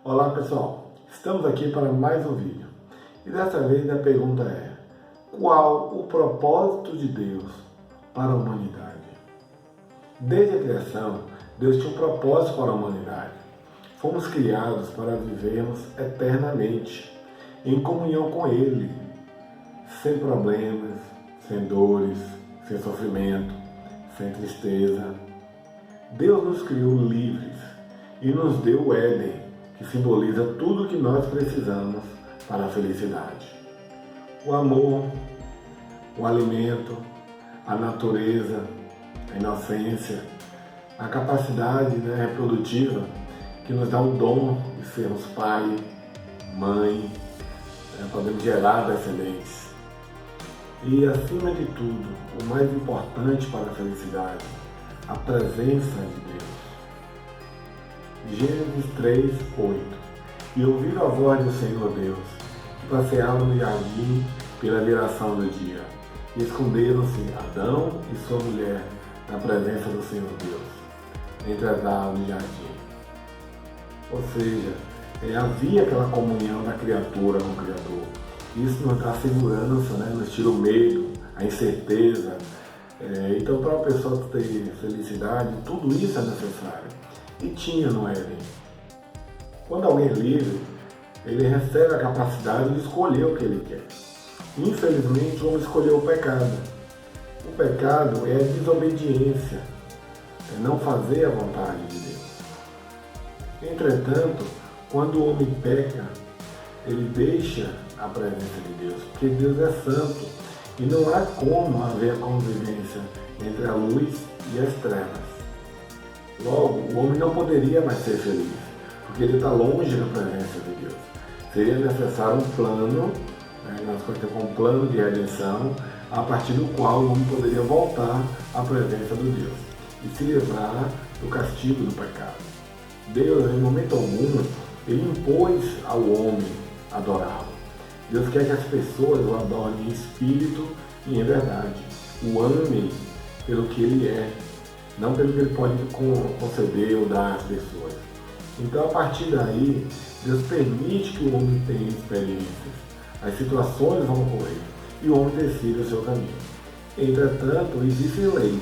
Olá pessoal, estamos aqui para mais um vídeo e dessa vez a pergunta é: qual o propósito de Deus para a humanidade? Desde a criação, Deus tinha um propósito para a humanidade. Fomos criados para vivermos eternamente em comunhão com Ele, sem problemas, sem dores, sem sofrimento, sem tristeza. Deus nos criou livres e nos deu o Éden, que simboliza tudo o que nós precisamos para a felicidade. O amor, o alimento, a natureza, a inocência, a capacidade reprodutiva que nos dá o dom de sermos pai, mãe, podemos gerar descendentes. E acima de tudo, o mais importante para a felicidade, a presença de Deus. Gênesis 3, 8. E ouviram a voz do Senhor Deus, que passeava no jardim pela viração do dia. E esconderam-se Adão e sua mulher na presença do Senhor Deus, entre as árvores do jardim. Ou seja, havia aquela comunhão da criatura com o Criador. Isso nos dá segurança, nos tira o medo, a incerteza. Então, para uma pessoa ter felicidade, tudo isso é necessário. E tinha no Éden. Quando alguém é livre, ele recebe a capacidade de escolher o que ele quer. Infelizmente, o homem escolheu o pecado. O pecado é a desobediência, é não fazer a vontade de Deus. Entretanto, quando o homem peca, ele deixa a presença de Deus, porque Deus é santo e não há como haver convivência entre a luz e as trevas. Logo, o homem não poderia mais ser feliz, porque ele está longe da presença de Deus. Seria necessário um plano, nós conhecemos um plano de redenção, a partir do qual o homem poderia voltar à presença do Deus e se livrar do castigo do pecado. Deus, em momento algum, ele impôs ao homem adorá-lo. Deus quer que as pessoas o adorem em espírito e em verdade, o amem pelo que ele é, não pelo que ele pode conceder ou dar às pessoas. Então, a partir daí, Deus permite que o homem tenha experiências. As situações vão ocorrer e o homem decide o seu caminho. Entretanto, existem leis.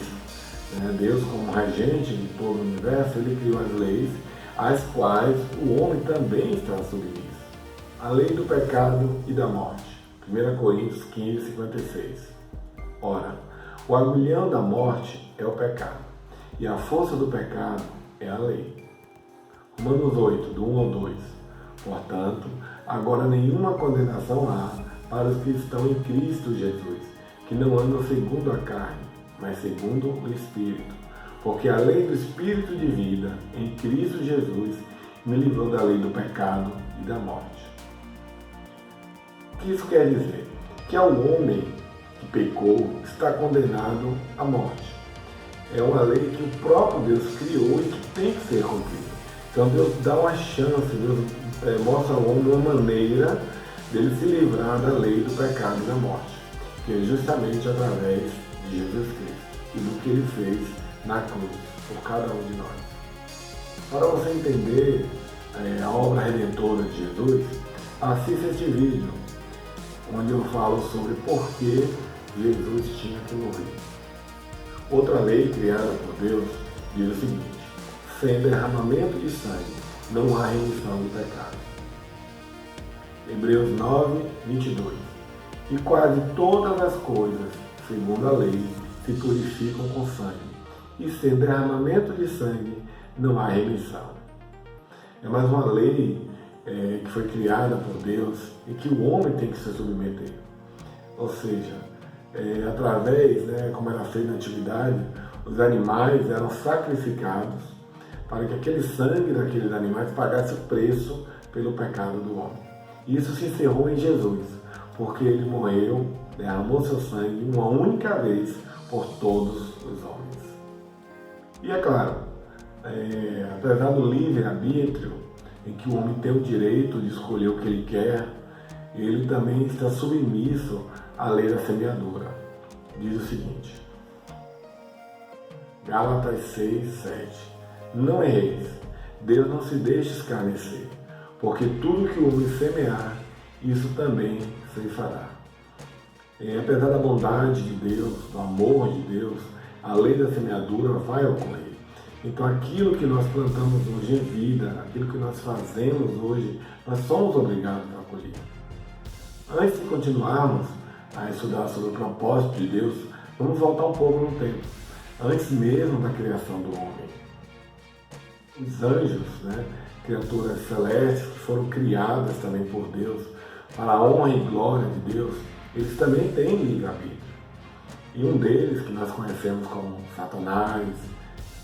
Deus, como regente de todo o universo, ele criou as leis, às quais o homem também está submisso. A lei do pecado e da morte. 1 Coríntios 15, 56. Ora, o agulhão da morte é o pecado, e a força do pecado é a lei. Romanos 8, do 1 ao 2. Portanto, agora nenhuma condenação há para os que estão em Cristo Jesus, que não andam segundo a carne, mas segundo o Espírito. Porque a lei do Espírito de vida em Cristo Jesus me livrou da lei do pecado e da morte. O que isso quer dizer? Que ao homem que pecou está condenado à morte. É uma lei que o próprio Deus criou e que tem que ser cumprida. Então Deus dá uma chance, Deus mostra ao homem uma maneira dele se livrar da lei do pecado e da morte, que é justamente através de Jesus Cristo e do que ele fez na cruz por cada um de nós. Para você entender a obra redentora de Jesus, assista este vídeo, onde eu falo sobre por que Jesus tinha que morrer. Outra lei criada por Deus diz o seguinte: sem derramamento de sangue não há remissão do pecado. Hebreus 9, 22. E quase todas as coisas, segundo a lei, se purificam com sangue, e sem derramamento de sangue não há remissão. É mais uma lei que foi criada por Deus e que o homem tem que se submeter. Ou seja, através, como era feito na antiguidade, os animais eram sacrificados para que aquele sangue daqueles animais pagasse o preço pelo pecado do homem. Isso se encerrou em Jesus, porque ele morreu, derramou seu sangue uma única vez por todos os homens. E é claro, apesar do livre-arbítrio, em que o homem tem o direito de escolher o que ele quer, ele também está submisso à lei da semeadura. Diz o seguinte: Gálatas 6, 7. Não erreis, Deus não se deixa escarnecer. porque tudo que o homem semear, isso também se fará. Apesar da bondade de Deus, do amor de Deus, a lei da semeadura vai ocorrer. Então aquilo que nós plantamos hoje em vida, aquilo que nós fazemos hoje, nós somos obrigados a colher. Antes de continuarmos a estudar sobre o propósito de Deus, vamos voltar um pouco no tempo. Antes mesmo da criação do homem. Os anjos, criaturas celestes que foram criadas também por Deus, para a honra e glória de Deus, eles também têm livre-arbítrio. E um deles, que nós conhecemos como Satanás,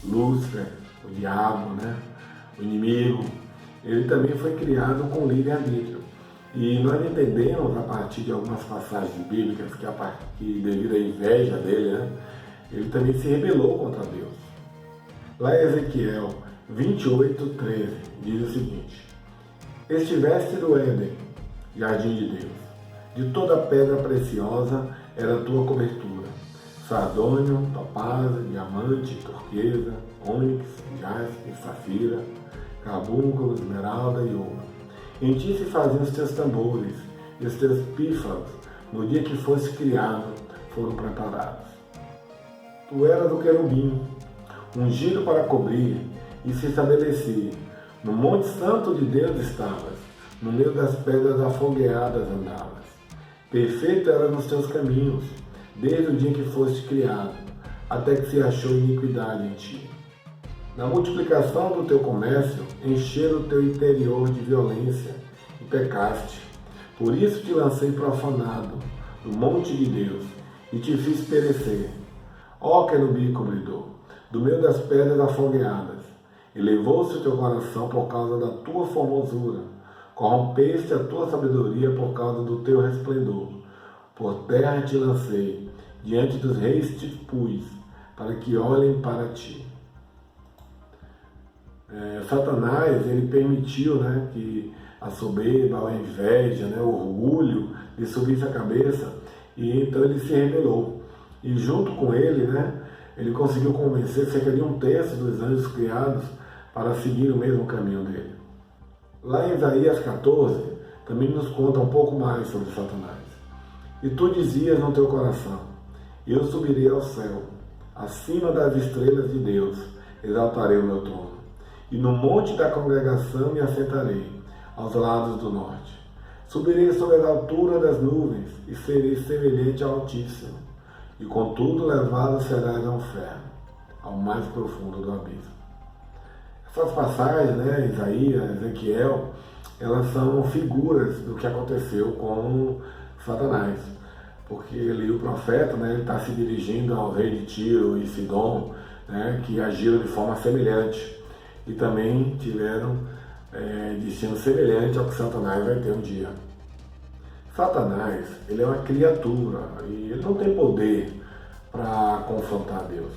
Lúcifer, o diabo, o inimigo, ele também foi criado com livre-arbítrio. E nós entendemos a partir de algumas passagens bíblicas que devido à inveja dele, ele também se rebelou contra Deus. Lá em Ezequiel 28:13 diz o seguinte: estiveste no Éden, jardim de Deus, de toda pedra preciosa era a tua cobertura, sardônio, topázio, diamante, turquesa, ônix, jaspe, safira, carbúnculo, esmeralda e ouro. Em ti se faziam os teus tambores, e os teus pífaros, no dia que foste criado, foram preparados. Tu eras o querubim, ungido para cobrir, e se estabelecia. No monte santo de Deus estavas, no meio das pedras afogueadas andavas. Perfeito era nos teus caminhos, desde o dia que foste criado, até que se achou iniquidade em ti. Na multiplicação do teu comércio, encheram o teu interior de violência e pecaste. Por isso te lancei profanado no monte de Deus e te fiz perecer. Ó querubim cobridor, do meio das pedras afogueadas, elevou-se o teu coração por causa da tua formosura, corrompeste a tua sabedoria por causa do teu resplendor. Por terra te lancei, diante dos reis te pus, para que olhem para ti. Satanás, ele permitiu que a soberba, a inveja, o orgulho lhe subisse a cabeça, e então ele se rebelou. E junto com ele, ele conseguiu convencer cerca de 1/3 dos anjos criados para seguir o mesmo caminho dele. Lá em Isaías 14, também nos conta um pouco mais sobre Satanás. E tu dizias no teu coração: eu subirei ao céu, acima das estrelas de Deus, exaltarei o meu trono. E no monte da congregação me assentarei, aos lados do norte. Subirei sobre as alturas das nuvens, e serei semelhante ao Altíssimo. E contudo levado serás ao inferno, ao mais profundo do abismo. Essas passagens, Isaías, Ezequiel, elas são figuras do que aconteceu com Satanás. Porque ali o profeta, ele está se dirigindo ao rei de Tiro e Sidom, que agiram de forma semelhante. E também tiveram destino semelhante ao que Satanás vai ter um dia. Satanás, ele é uma criatura e ele não tem poder para confrontar Deus.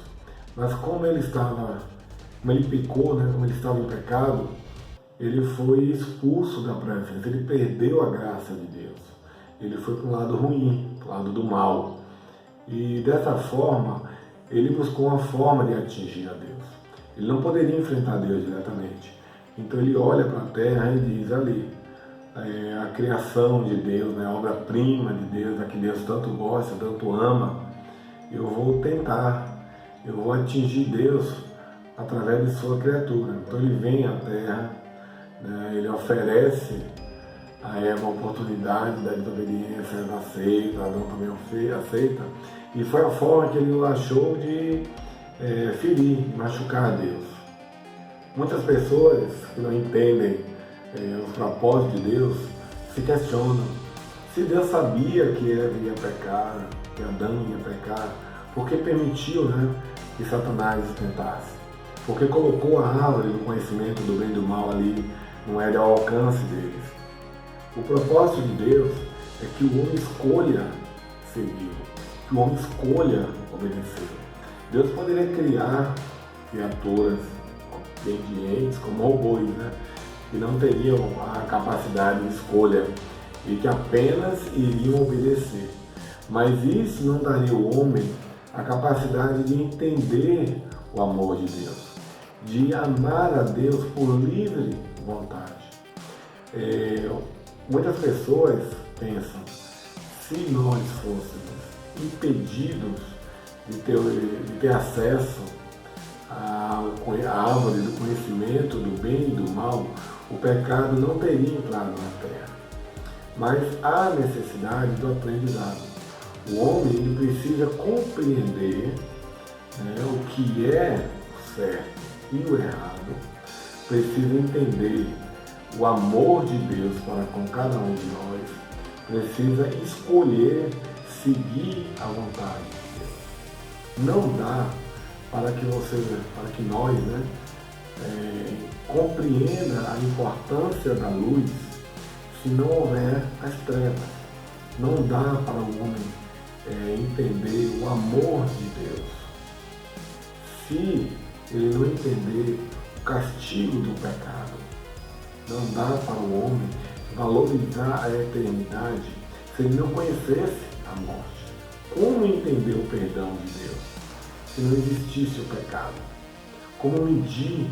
Mas como ele pecou, como ele estava em pecado, ele foi expulso da presença, ele perdeu a graça de Deus. Ele foi para o lado ruim, para o lado do mal. E dessa forma, ele buscou uma forma de atingir a Deus. Ele não poderia enfrentar Deus diretamente. Então ele olha para a terra e diz ali, a criação de Deus, a obra-prima de Deus, a que Deus tanto gosta, tanto ama, eu vou tentar, eu vou atingir Deus através de sua criatura. Então ele vem à terra, ele oferece a Eva a oportunidade da desobediência, ela aceita, Adão também aceita, e foi a forma que ele achou de ferir, machucar a Deus. Muitas pessoas que não entendem os propósitos de Deus se questionam se Deus sabia que Eva ia pecar, que Adão ia pecar, por que permitiu que Satanás os tentasse? Porque colocou a árvore do conhecimento do bem e do mal ali, não era ao alcance deles. O propósito de Deus é que o homem escolha seguir, que o homem escolha obedecer. Deus poderia criar criaturas obedientes como robôs, que não teriam a capacidade de escolha e que apenas iriam obedecer. Mas isso não daria ao homem a capacidade de entender o amor de Deus, de amar a Deus por livre vontade. Muitas pessoas pensam, se nós fôssemos impedidos de ter acesso à árvore do conhecimento do bem e do mal, o pecado não teria entrado na terra. Mas há necessidade do aprendizado. O homem ele precisa compreender, o que é o certo e o errado, precisa entender o amor de Deus para com cada um de nós, precisa escolher seguir a vontade de Deus. Não dá para que nós compreenda a importância da luz se não houver as trevas. Não dá para o homem entender o amor de Deus se ele não entender o castigo do pecado. Não dá para o homem valorizar a eternidade se ele não conhecesse a morte. Como entender o perdão de Deus se não existisse o pecado? Como medir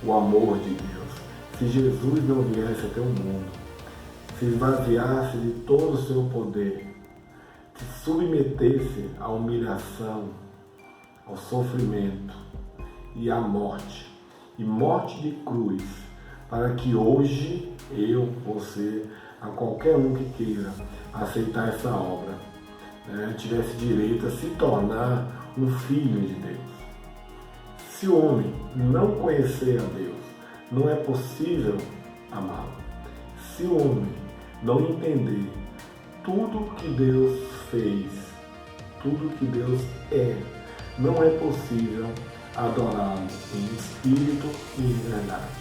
o amor de Deus se Jesus não viesse até o mundo, se esvaziasse de todo o seu poder, se submetesse à humilhação, ao sofrimento e à morte, e morte de cruz, para que hoje eu, você, a qualquer um que queira aceitar essa obra, tivesse direito a se tornar um filho de Deus. Se o homem não conhecer a Deus, não é possível amá-lo. Se o homem não entender tudo que Deus fez, tudo que Deus é, não é possível adorá-lo em espírito e em verdade.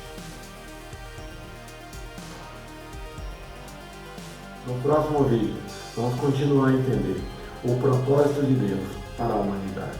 No próximo vídeo, vamos continuar a entender o propósito de Deus para a humanidade.